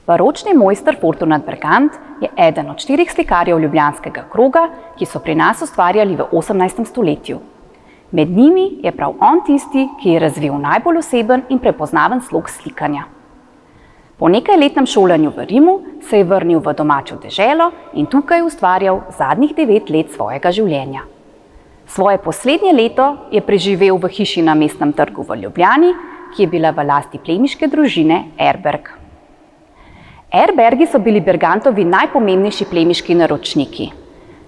Baročni mojster Fortunat Bergant je eden od 4 slikarjev ljubljanskega kroga, ki so pri nas ustvarjali v 18. stoletju. Med njimi je prav on tisti, ki je razvil najbolj oseben in prepoznaven slog slikanja. Po nekajletnem šolanju v Rimu se je vrnil v domačo deželo in tukaj ustvarjal zadnjih 9 let svojega življenja. Svoje poslednje leto je preživel v hiši na Mestnem trgu v Ljubljani, ki je bila v lasti plemiške družine Erberg. Erbergi so bili Bergantovi najpomembnejši plemiški naročniki.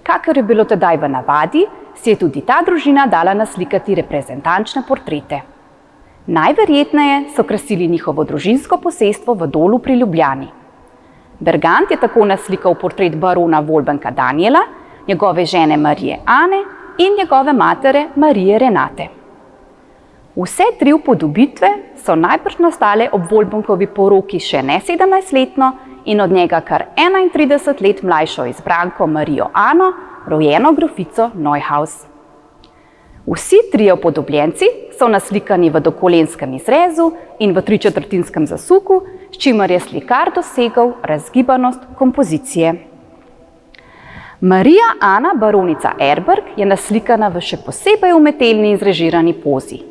Kakor je bilo tedaj v navadi, si je tudi ta družina dala naslikati reprezentančne portrete. Najverjetneje so krasili njihovo družinsko posestvo v Dolu pri Ljubljani. Bergant je tako naslikal portret barona Volbenka Daniela, njegove žene Marije Ane in njegove matere Marije Renate. Vse 3 upodobitve so najbrž nastale ob Volbenkovi poroki še ne 17-letno in od njega kar 31 let mlajšo izbranko Marijo Ano, rojeno grofico Neuhaus. Vsi 3 upodobljenci so naslikani v dokolenskem izrezu in v 3/4 zasuku, s čimer je slikar dosegel razgibanost kompozicije. Marija Ana, baronica Erberg, je naslikana v še posebej umetelni in zrežirani pozi.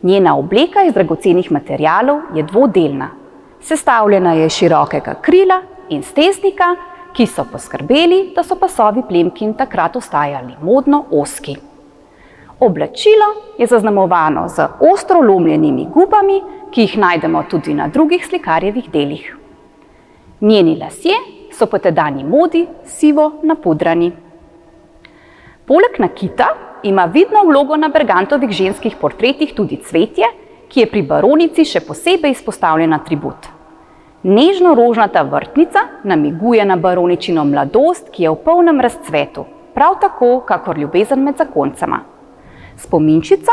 Njena obleka iz dragocenih materialov je dvodelna. Sestavljena je iz širokega krila in steznika, ki so poskrbeli, da so pasovi plemkin takrat ostajali modno ozki. Oblačilo je zaznamovano z ostro lomljenimi gubami, ki jih najdemo tudi na drugih slikarjevih delih. Njeni lasje so po tedanji modi sivo napudrani. Poleg nakita ima vidno vlogo na Bergantovih ženskih portretih tudi cvetje, ki je pri baronici še posebej izpostavljen atribut. Nežno rožnata vrtnica namiguje na baroničino mladost, ki je v polnem razcvetu, prav tako kakor ljubezen med zakoncema. Spominčica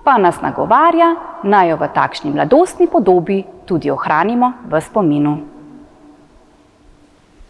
pa nas nagovarja, naj jo v takšni mladostni podobi tudi ohranimo v spominu.